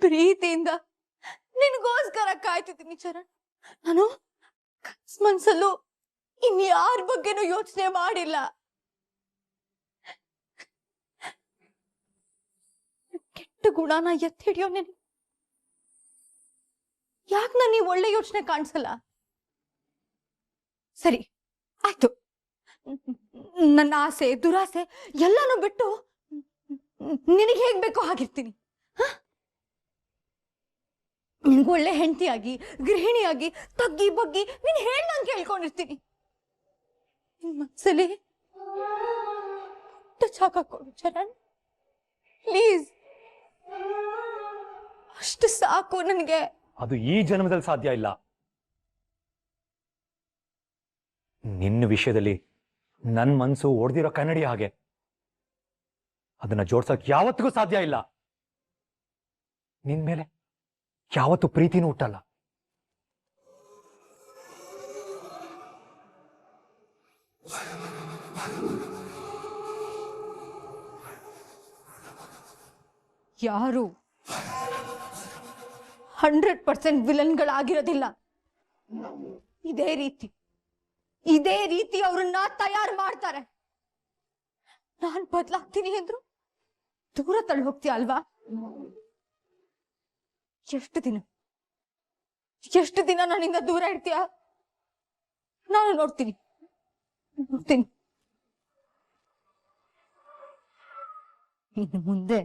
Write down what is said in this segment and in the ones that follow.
ಪ್ರೀತಿಯಿಂದ ನಿನಗೋಸ್ಕರ ಕಾಯ್ತಿದ್ದೀನಿ ಚರಣ್. ನಾನು ಮನ್ಸಲ್ಲೂ ಇನ್ಯಾರ ಬಗ್ಗೆನೂ ಯೋಚನೆ ಮಾಡಿಲ್ಲ. ಕೆಟ್ಟ ಗುಣನ ಎತ್ತಿ ಹಿಡಿಯೋ ನೀನು. ಯಾಕೆ ನಾನು ಈ ಒಳ್ಳೆ ಯೋಚನೆ ಕಾಣಿಸಲ್ಲ? ಸರಿ ಆಯ್ತು, ನನ್ನ ಆಸೆ ದುರಾಸೆ ಎಲ್ಲಾನು ಬಿಟ್ಟು ನಿನಗೆ ಹೇಗ್ ಬೇಕೋ ಹಾಗಿರ್ತೀನಿ. ನಿನ್ಗೊಳ್ಳೆ ಹೆಂಡತಿಯಾಗಿ ಗೃಹಿಣಿಯಾಗಿ ತಗ್ಗಿ ಬಗ್ಗಿ ನೀನ್ ಹೇಳಿ ನಾನು ಕೇಳ್ಕೊಂಡಿರ್ತೀನಿ. ನಿನ್ ಮನ್ಸಲ್ಲಿ ಹಾಕೊಡು ಚರಣ್, ಪ್ಲೀಸ್. ಅಷ್ಟು ಸಾಕು ನನಗೆ. ಅದು ಈ ಜನ್ಮದಲ್ಲಿ ಸಾಧ್ಯ ಇಲ್ಲ. ನಿನ್ನ ವಿಷಯದಲ್ಲಿ ನನ್ನ ಮನಸ್ಸು ಒಡೆದಿರೋ ಕನ್ನಡಿ ಹಾಗೆ. ಅದನ್ನ ಜೋಡ್ಸಕ್ ಯಾವತ್ತಿಗೂ ಸಾಧ್ಯ ಇಲ್ಲ. ನಿನ್ ಮೇಲೆ ಯಾವತ್ತೂ ಪ್ರೀತಿನೂ ಹುಟ್ಟಲ್ಲ. ಯಾರು 100% ವಿಲನ್ಗಳಾಗಿರೋದಿಲ್ಲ. ಇದೇ ರೀತಿ ಅವ್ರನ್ನ ತಯಾರು ಮಾಡ್ತಾರೆ. ನಾನ್ ಬದಲಾಗ್ತೀನಿ ಅಂದ್ರು ದೂರ ತಳ್ಳಿ ಹೋಗ್ತೀಯ ಅಲ್ವಾ? ಎಷ್ಟು ದಿನ ನನ್ನಿಂದ ದೂರ ಇರ್ತೀಯ? ನಾನು ನೋಡ್ತೀನಿ. ಇನ್ನು ಮುಂದೆ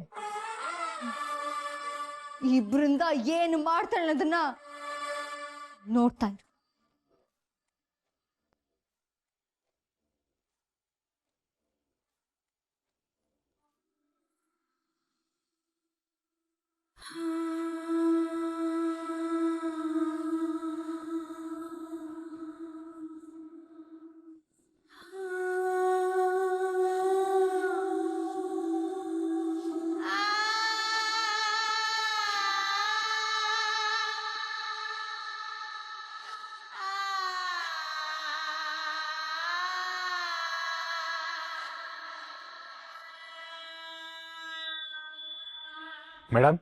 ಈ ಬೃಂದ ಏನು ಮಾಡ್ತಾಳೆ ಅನ್ನೋದನ್ನ ನೋಡ್ತಾ ಇರು. ಮೇಡಮ್,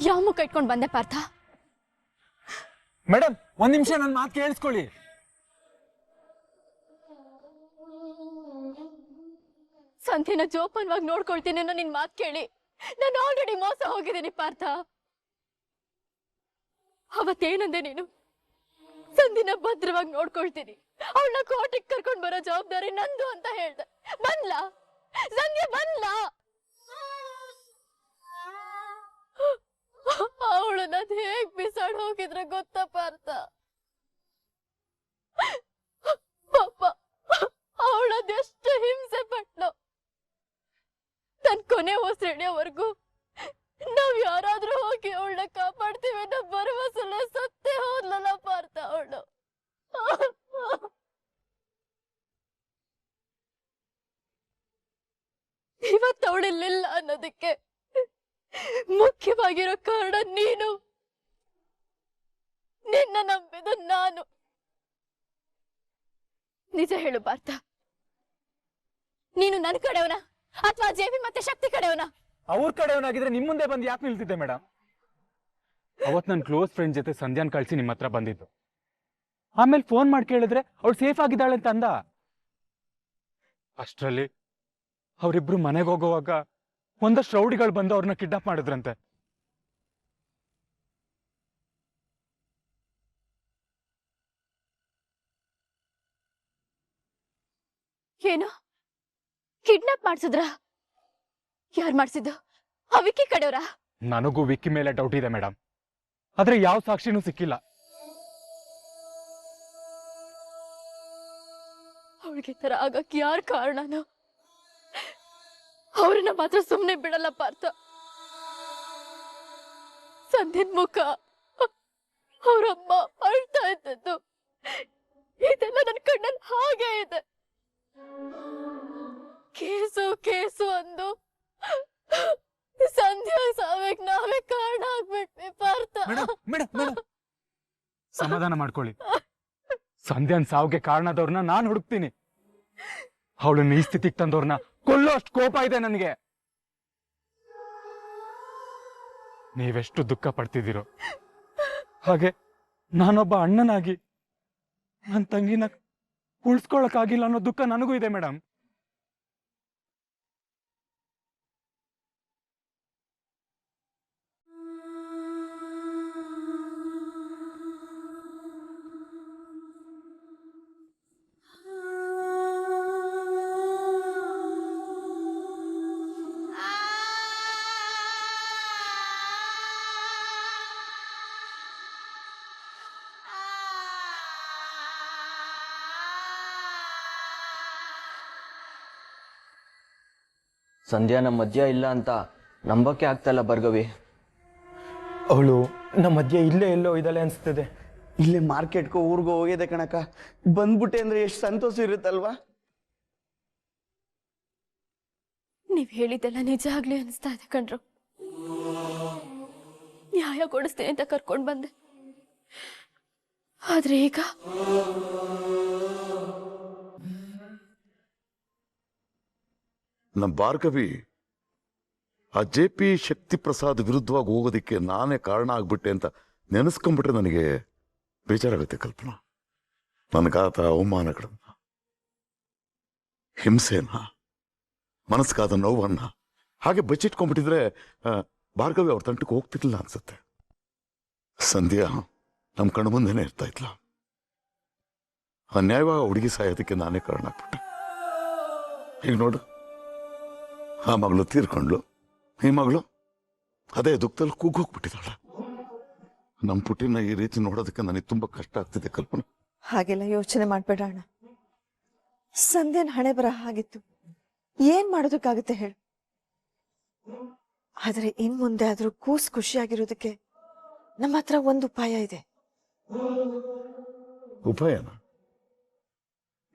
ಯಾವ ಮುಖ ಇಟ್ಕೊಂಡು ಬಂದೆ ಪಾರ್ಥ? ಮೇಡಮ್ ಒಂದ್ ನಿಮಿಷ ನನ್ನ ಮಾತು ಕೇಳಿಸ್ಕೊಳ್ಳಿ. ಸಂಧಿನ ಜೋಪಾನವಾಗಿ ನೋಡ್ಕೊಳ್ತೀನಿ ಅನ್ನೋ ನಿನ್ ಮಾತು ಕೇಳಿ ನಾನು ಆಲ್ರೆಡಿ ಮೋಸ ಹೋಗಿದ್ದೀನಿ ಪಾರ್ಥ. ಅವತ್ತೇನಂದೆ ನೀನು? ಸಂಧಿನ ಭದ್ರವಾಗಿ ನೋಡ್ಕೊಳ್ತೀನಿ, ಅವಳನ್ನ ಕೋಟೆಗೆ ಕರ್ಕೊಂಡ್ ಬರೋ ಜವಾಬ್ದಾರಿ ನಂದು ಅಂತ ಹೇಳ್ದೆ. ಬಂದ್ಲ ಸಂಧ್ಯಾ? ಬಂದ್ಲ? ಅವಳನ್ನ ಹೇಗ್ ಬಿಸಾಡ್ ಹೋಗಿದ್ರೆ ಗೊತ್ತಾ ಪಾರ್ಥ? ಪಾಪ ಅವಳದೆಷ್ಟು ಹಿಂಸೆ ಪಟ್ಲು. ತನ್ ಕೊನೆ ಉಸಿರೆಳೆಯವರೆಗೂ ನಾವ್ ಯಾರಾದ್ರೂ ಹೋಗಿ ಅವಳನ್ನ ಕಾಪಾಡ್ತೀವಿ ಅನ್ನೋ ಭರವಸೆಲ್ಲ ಸತ್ತೇ ಹೋದ್ಲಲ್ಲ ಪಾರ್ಥ ಅವಳು. ಇವತ್ತು ಅವಳಿಲ್ಲ ಅನ್ನೋದಕ್ಕೆ ಮುಖ್ಯವಾಗಿರೋ ಕಾರಣ ನೀನು. ನಿನ್ನ ನಂಬಿದ ನಾನು. ನಿಜ ಹೇಳು ಪಾರ್ಥ, ನೀನು ನನ್ನ ಕಡೆಯವನ ಅಥವಾ ಜೇಬಿ ಮತ್ತೆ ಶಕ್ತಿ ಕಡೆಯವನ? ಅವ್ರ ಕಡೆಯವನಾಗಿದ್ರೆ ನಿಮ್ ಮುಂದೆ ಬಂದು ಯಾಕೆ ನಿಲ್ತಿದ್ದೆ ಮೇಡಮ್? ಅವತ್ ನನ್ನ ಕ್ಲೋಸ್ ಫ್ರೆಂಡ್ ಜೊತೆ ಸಂಧ್ಯಾನ್ ಕಳ್ಸಿ ನಿಮ್ಮ ಹತ್ರ ಬಂದಿದ್ದು. ಆಮೇಲೆ ಫೋನ್ ಮಾಡಿ ಕೇಳಿದ್ರೆ ಅವಳು ಸೇಫ್ ಆಗಿದ್ದಾಳೆ ಅಂತ ಅಂದ. ಅಷ್ಟರಲ್ಲಿ ಅವರಿಬ್ರು ಮನೆಗೆ ಹೋಗುವಾಗ ಒಂದಷ್ಟು ರೌಡಿಗಳು ಬಂದು ಅವ್ರನ್ನ ಕಿಡ್ನಾಪ್ ಮಾಡಿದ್ರಂತೆ. ಏನು ಕಿಡ್ನಾಪ್ ಮಾಡ್ಸಿದ್ರ? ಯಾರು ಮಾಡ್ಸಿದ್ದು? ಆ ವಿಕ್ಕಿ ಕಡೆಯವರ? ನನಗೂ ವಿಕ್ಕಿ ಮೇಲೆ ಡೌಟ್ ಇದೆ ಮೇಡಮ್, ಆದ್ರೆ ಯಾವ ಸಾಕ್ಷಿನೂ ಸಿಕ್ಕಿಲ್ಲ. ಅವಳಿಗೆ ತರ ಆಗಕ್ಕೆ ಯಾರ ಕಾರಣನೋ ಅವ್ರನ್ನ ಮಾತ್ರ ಸುಮ್ನೆ ಬಿಡಲ್ಲ ಪಾರ್ಥ. ಸಂಧ್ಯನ್ ಮುಖ, ಅವರಮ್ಮ ಅಳ್ತಾ ಇದ್ದದ್ದು ಇದೆಲ್ಲ ನನ್ನ ಕಣ್ಣಲ್ಲಿ ಹಾಗೆ ಇದೆ. ಕೇಸು ಕೇಸು ಅಂದು ಸಂಧ್ಯಾ ಸಾವಿಗೆ ನಾವೇ ಕಾರಣ ಆಗ್ಬಿಟ್ವಿ ಪಾರ್ಥ. ಸಮಾಧಾನ ಮಾಡ್ಕೊಳ್ಳಿ. ಸಂಧ್ಯಾನ್ ಸಾವಿಗೆ ಕಾರಣದವ್ರನ್ನ ನಾನು ಹುಡುಕ್ತೀನಿ. ಅವಳನ್ನ ಈ ಸ್ಥಿತಿಗೆ ತಂದವ್ರನ್ನ ಕೊಲ್ಲೋ ಅಷ್ಟು ಕೋಪ ಇದೆ ನನಗೆ. ನೀವೆಷ್ಟು ದುಃಖ ಪಡ್ತಿದ್ದೀರೋ ಹಾಗೆ ನಾನೊಬ್ಬ ಅಣ್ಣನಾಗಿ ನನ್ನ ತಂಗಿನ ಉಳಿಸ್ಕೊಳಕ್ಕಾಗಿಲ್ಲ ಅನ್ನೋ ದುಃಖ ನನಗೂ ಇದೆ ಮೇಡಮ್. ಸಂಧ್ಯಾ ನಮ್ಮ ಮಧ್ಯ ಇಲ್ಲ ಅಂತ ನಂಬಕ್ಕೆ ಆಗ್ತಾಯಿಲ್ಲ ಭಾರ್ಗವಿ. ಅವಳು ನಮ್ಮ ಮಧ್ಯೆ ಇಲ್ಲೇ ಎಲ್ಲೋ ಇದ್ದಾಳೆ ಅನಿಸ್ತದೆ. ಇಲ್ಲೇ ಮಾರ್ಕೆಟ್ಗೋ ಊರಿಗೋ ಹೋಗಿದೆ ಕಣಕ್ಕ. ಬಂದ್ಬಿಟ್ಟೆ ಅಂದ್ರೆ ಎಷ್ಟು ಸಂತೋಷ ಇರುತ್ತಲ್ವಾ. ನೀವ್ ಹೇಳಿದ್ದೆಲ್ಲ ನಿಜ ಆಗ್ಲಿ ಅನಿಸ್ತಾ ಇದೆ ಕಣ್ರು. ನ್ಯಾಯ ಕೊಡಿಸ್ತೇನೆ ಅಂತ ಕರ್ಕೊಂಡ್ ಬಂದೆ, ಆದ್ರೆ ಈಗ ನಮ್ಮ ಭಾರ್ಗವಿ ಆ JP ಶಕ್ತಿ ಪ್ರಸಾದ್ ವಿರುದ್ಧವಾಗಿ ಹೋಗೋದಕ್ಕೆ ನಾನೇ ಕಾರಣ ಆಗ್ಬಿಟ್ಟೆ ಅಂತ ನೆನೆಸ್ಕೊಂಡ್ಬಿಟ್ರೆ ನನಗೆ ಬೇಜಾರಾಗುತ್ತೆ ಕಲ್ಪನಾ. ನನಗಾದ ಅವಮಾನಗಳನ್ನ, ಹಿಂಸೆನ, ಮನಸ್ಗಾದ ನೋವನ್ನ ಹಾಗೆ ಬಚ್ಚಿಟ್ಕೊಂಡ್ಬಿಟ್ಟಿದ್ರೆ ಭಾರ್ಗವಿ ಅವ್ರ ತಂಟಕ್ಕೆ ಹೋಗ್ತಿರ್ಲಿಲ್ಲ ಅನ್ಸುತ್ತೆ. ಸಂಧ್ಯಾ ನಮ್ಮ ಕಣ್ಣು ಮುಂದೆನೇ ಇರ್ತಾ ಇದ್ಲ. ಅನ್ಯಾಯವಾಗಿ ಹುಡುಗಿ ಸಾಯೋದಕ್ಕೆ ನಾನೇ ಕಾರಣ ಆಗ್ಬಿಟ್ಟೆ. ಈಗ ನೋಡು, ಆ ಮಗಳು ತೀರ್ಕೊಂಡ್ಲು, ಈ ಮಗಳು ಅದೇ ದುಃಖದಲ್ಲಿ ಕೂಗೋಗ್ಬಿಟ್ಟಿದ್ದಾಳೆ. ನಮ್ಮ ಪುಟ್ಟಿನ ಈ ರೀತಿ ನೋಡೋದಕ್ಕೆ ನನಗೆ ತುಂಬಾ ಕಷ್ಟ ಆಗ್ತಿದೆ ಕಲ್ಪನಾ. ಹಾಗೆಲ್ಲ ಯೋಚನೆ ಮಾಡ್ಬೇಡ ಅಣ್ಣ. ಸಂಧ್ಯನ್ ಹಣೆ ಬರಹ ಆಗಿತ್ತು, ಏನ್ ಮಾಡೋದಕ್ಕಾಗುತ್ತೆ ಹೇಳು. ಆದ್ರೆ ಇನ್ ಮುಂದೆ ಆದ್ರೂ ಕೂಸ್ ಖುಷಿಯಾಗಿರೋದಕ್ಕೆ ನಮ್ಮ ಹತ್ರ ಒಂದು ಉಪಾಯ ಇದೆ. ಉಪಾಯನ?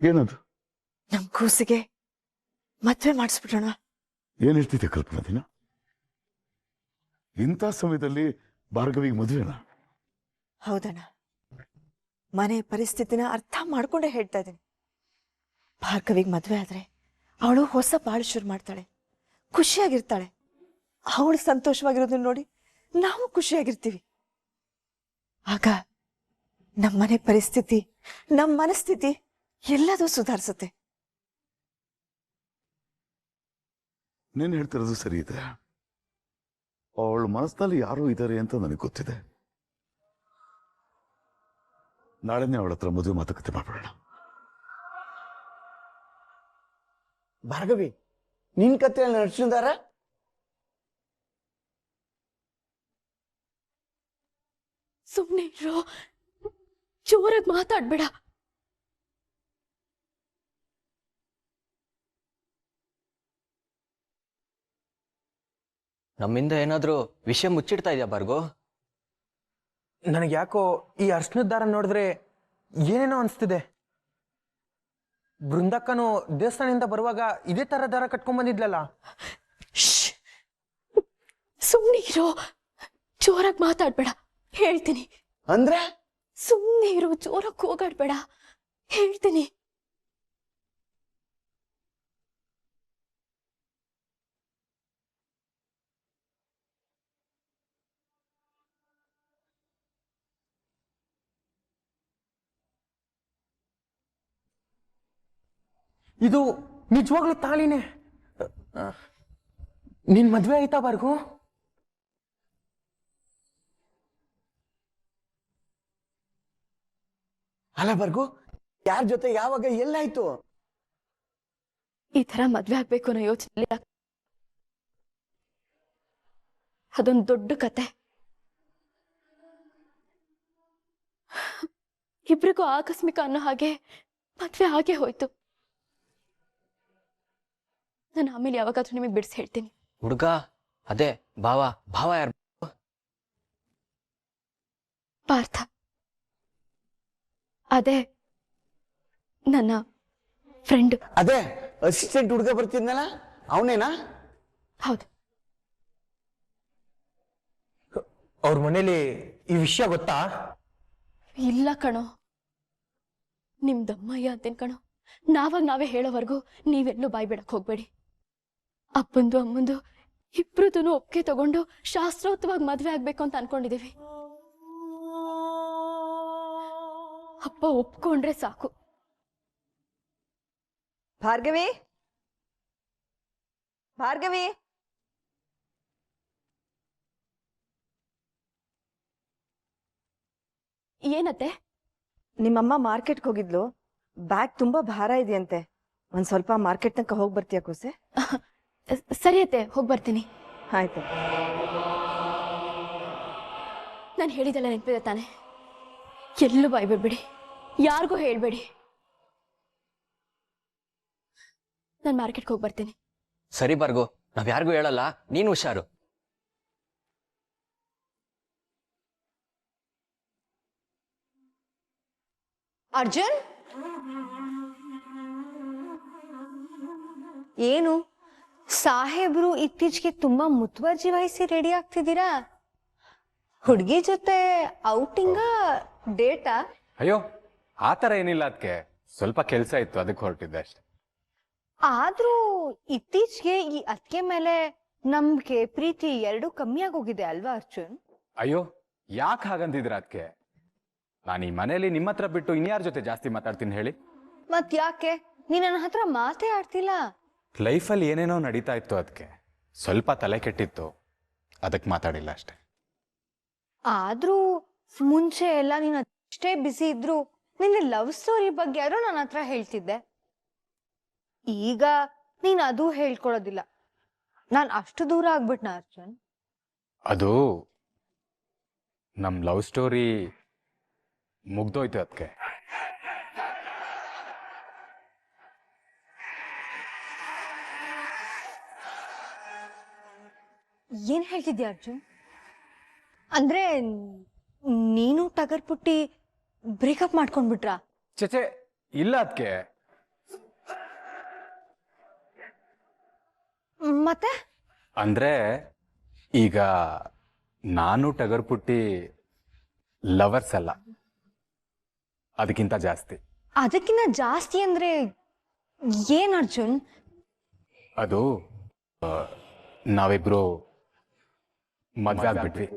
ಏನದು? ನಮ್ ಕೂಸಿಗೆ ಮದ್ವೆ ಮಾಡಿಸ್ಬಿಡೋಣ. ಏನ್ ಹೇಳ್ತಿದ್ದೆ ಕಲ್ಪನಾ ದಿನ? ಇಂಥ ಸಮಯದಲ್ಲಿ ಭಾರ್ಗವಿಗೆ ಮದುವೆನಾ? ಹೌದಣ್ಣ, ಮನೆ ಪರಿಸ್ಥಿತಿನ ಅರ್ಥ ಮಾಡ್ಕೊಂಡೇ ಹೇಳ್ತಾ ಇದ್ದೀನಿ. ಭಾರ್ಗವಿಗೆ ಮದ್ವೆ ಆದ್ರೆ ಅವಳು ಹೊಸ ಬಾಳು ಶುರು ಮಾಡ್ತಾಳೆ, ಖುಷಿಯಾಗಿರ್ತಾಳೆ. ಅವಳು ಸಂತೋಷವಾಗಿರೋದನ್ನ ನೋಡಿ ನಾವು ಖುಷಿಯಾಗಿರ್ತೀವಿ. ಆಗ ನಮ್ಮನೆ ಪರಿಸ್ಥಿತಿ, ನಮ್ಮ ಮನಸ್ಥಿತಿ ಎಲ್ಲದೂ ಸುಧಾರಿಸುತ್ತೆ. ನೀನು ಹೇಳ್ತಿರೋದು ಸರಿ ಇದೆ. ಅವಳ ಮನಸ್ಸಿನಲ್ಲಿ ಯಾರೋ ಇದ್ದಾರೆ ಅಂತ ನನಗೆ ಗೊತ್ತಿದೆ. ನಾಳೆನೇ ಅವಳ ಹತ್ರ ಮದುವೆ ಮಾತುಕತೆ ಮಾಡ್ಬಿಡೋಣ. ಭಾರ್ಗವಿ, ನಿನ್ ಕತೆ ನಡ್ಸಿದಾರ? ಸುಮ್ನೆ ಇರೋ, ಜೋರಾಗಿ ಮಾತಾಡ್ಬೇಡ. ನಮ್ಮಿಂದ ಏನಾದರೂ ವಿಷಯ ಮುಚ್ಚಿಡ್ತಾ ಇದೆಯಾ ಭಾರ್ಗೋ? ನನಗೆ ಯಾಕೋ ಈ ಅರ್ಶನದ ದಾರ ನೋಡಿದ್ರೆ ಏನೇನೋ ಅನಿಸ್ತಿದೆ. ಬೃಂದಕ್ಕನು ದೇವಸ್ಥಾನದಿಂದ ಬರುವಾಗ ಇದೇ ತರ ದಾರ ಕಟ್ಕೊಂಡ್ ಬಂದಿದ್ಲಲ್ಲ. ಸುಮ್ನೆ ಇರೋ, ಜೋರಾಗಿ ಮಾತಾಡ್ಬೇಡ, ಹೇಳ್ತೀನಿ. ಅಂದ್ರೆ ಸುಮ್ನೆ ಇರೋ, ಜೋರಾಗಿ ಕೂಗಾಡ್ಬೇಡ, ಹೇಳ್ತೀನಿ. ಇದು ನಿಜವಾಗ್ಲೂ ತಾಳಿನೇ. ನಿನ್ ಮದ್ವೆ ಆಯ್ತಾ ಭಾರ್ಗೋ? ಅಲ್ಲ ಭಾರ್ಗು, ಯಾರ ಜೊತೆ ಯಾವಾಗ ಎಲ್ಲಾಯ್ತು? ಈ ತರ ಮದ್ವೆ ಆಗ್ಬೇಕು ಅನ್ನೋ ಯೋಚನೆ ಅದೊಂದು ದೊಡ್ಡ ಕತೆ. ಇಬ್ರಿಗೂ ಆಕಸ್ಮಿಕ ಅನ್ನೋ ಹಾಗೆ ಮದ್ವೆ ಹಾಗೆ ಹೋಯ್ತು. ನಾನು ಆಮೇಲೆ ಯಾವಾಗಾದ್ರೂ ನಿಮಗೆ ಬಿಡಿಸಿ ಹೇಳ್ತೀನಿ. ಹುಡುಗ ಅದೇ ಭಾವ. ಭಾವ ಯಾರು? ಪಾರ್ಥ. ಅದೇ ನನ್ನ ಫ್ರೆಂಡ್. ಅದೇ ಅಸಿಸ್ಟೆಂಟ್ ಹುಡುಗ ಬರ್ತಿದ್ನಲ್ಲ, ಅವನೇನಾ? ಹೌದು. ಅವ್ರ ಮನೇಲಿ ಈ ವಿಷಯ ಗೊತ್ತಾ? ಇಲ್ಲ ಕಣೋ, ನಿಮ್ದಮ್ಮಯ್ಯ ಅಂತೇನ್ ಕಣೋ. ನಾವೇ ಹೇಳೋವರೆಗೂ ನೀವೆಲ್ಲೂ ಬಾಯ್ ಬಿಡಕ್ ಹೋಗ್ಬೇಡಿ. ಅಪ್ಪಂದು ಅಮ್ಮಂದು ಇಬ್ರದೂ ಒಪ್ಪಿಗೆ ತಗೊಂಡು ಶಾಸ್ತ್ರೋಕ್ತವಾಗಿ ಮದ್ವೆ ಆಗ್ಬೇಕು ಅಂತ ಅನ್ಕೊಂಡಿದೀವಿ. ಅಪ್ಪ ಒಪ್ಕೊಂಡ್ರೆ ಸಾಕು. ಭಾರ್ಗವಿ, ಭಾರ್ಗವಿ, ಏನತ್ತೆ? ನಿಮ್ಮಮ್ಮ ಮಾರ್ಕೆಟ್ಗೆ ಹೋಗಿದ್ಲು, ಬ್ಯಾಗ್ ತುಂಬಾ ಭಾರ ಇದೆಯಂತೆ. ಒಂದ್ ಸ್ವಲ್ಪ ಮಾರ್ಕೆಟ್ ತನಕ ಹೋಗಿ ಬರ್ತೀಯ ಕೂಸೆ? ಸರಿ ಅತ್ತೆ, ಹೋಗಿ ಬರ್ತೀನಿ. ಆಯ್ತು. ನಾನು ಹೇಳಿದೆಲ್ಲ ನೆನಪಿದೆ ತಾನೆ? ಎಲ್ಲೂ ಬಾಯ್ಬಿಡ್ಬೇಡಿ, ಯಾರಿಗೂ ಹೇಳ್ಬೇಡಿ. ನಾನು ಮಾರ್ಕೆಟ್ಗೆ ಹೋಗಿ ಬರ್ತೀನಿ. ಸರಿ ಭಾರ್ಗು, ನಾವ್ ಯಾರಿಗೂ ಹೇಳಲ್ಲ, ನೀನು ಹುಷಾರು. ಅರ್ಜುನ್, ಏನು ಸಾಹೇಬ್ರು ಇತ್ತೀಚೆಗೆ ತುಂಬಾ ಮುತುವರ್ಜಿ ವಹಿಸಿ ರೆಡಿ ಆಗ್ತಿದ್ದೀರಾ? ಹುಡುಗಿ ಜೊತೆ ಔಟಿಂಗ, ಡೇಟಾ? ಅಯ್ಯೋ ಆ ಥರ ಏನಿಲ್ಲ, ಅದಕ್ಕೆ ಸ್ವಲ್ಪ ಕೆಲಸ ಇತ್ತು, ಅದಕ್ಕೆ ಹೊರಟಿದ್ದೆ ಅಷ್ಟೆ. ಆದ್ರೂ ಇತ್ತೀಚೆಗೆ ಈ ಅತ್ತಿಗೆ ಮೇಲೆ ನಂಬಿಕೆ, ಪ್ರೀತಿ ಎರಡೂ ಕಮ್ಮಿ ಆಗೋಗಿದೆ ಅಲ್ವಾ ಅರ್ಜುನ್? ಅಯ್ಯೋ ಯಾಕೆ ಹಾಗಂತಿದ್ರ ಅದಕ್ಕೆ? ನಾನು ಈ ಮನೇಲಿ ನಿಮ್ಮ ಹತ್ರ ಬಿಟ್ಟು ಇನ್ಯಾರ ಜೊತೆ ಜಾಸ್ತಿ ಮಾತಾಡ್ತೀನಿ ಹೇಳಿ? ಮತ್ ಯಾಕೆ ನೀ ನನ್ನ ಹತ್ರ ಮಾತೇ ಆಡ್ತಿಲ್ಲ? ಲೈಫಲ್ಲಿ ಏನೇನೋ ನಡೀತಾ ಇತ್ತು, ಅದಕ್ಕೆ ಸ್ವಲ್ಪ ತಲೆ ಕೆಟ್ಟಿತ್ತು, ಅದಕ್ಕೆ ಮಾತಾಡಿಲ್ಲ ಅಷ್ಟೆ. ಆದ್ರೂ ಮುಂಚೆ ಎಲ್ಲ ನೀನು ಅಷ್ಟೇ ಬಿಸಿ ಇದ್ರು ನಿನ್ನ ಲವ್ ಸ್ಟೋರಿ ಬಗ್ಗೆ ಯಾರೋ ನನ್ನ ಹತ್ರ ಹೇಳ್ತಿದ್ದೆ. ಈಗ ನೀನ್ ಅದು ಹೇಳ್ಕೊಳೋದಿಲ್ಲ. ನಾನ್ ಅಷ್ಟು ದೂರ ಆಗ್ಬಿಟ್ನ ಅರ್ಜುನ್? ಅದು ನಮ್ಮ ಲವ್ ಸ್ಟೋರಿ ಮುಗ್ದೋಯ್ತು ಅದಕ್ಕೆ. ಏನ್ ಹೇಳ್ತಿದ್ಯಾ ಅರ್ಜುನ್? ಅಂದ್ರೆ ನೀನು ಟಗರ್ ಪುಟ್ಟಿ ಬ್ರೇಕಪ್ ಮಾಡ್ಕೊಂಡ್ಬಿಟ್ರಾ? ಚೇಚೆ ಇಲ್ಲ ಅದಕ್ಕೆ. ಮತ್ತೆ ಅಂದ್ರೆ ಈಗ ನಾನು ಟಗರ್ ಪುಟ್ಟಿ ಲವರ್ಸ್ ಅಲ್ಲ, ಅದಕ್ಕಿಂತ ಜಾಸ್ತಿ. ಅದಕ್ಕಿಂತ ಜಾಸ್ತಿ ಅಂದ್ರೆ ಏನ್ ಅರ್ಜುನ್? ಅದು ನಾವಿಬ್ರು ಮದ್ವೆ ಆಗ್ಬಿಟ್ವಿ.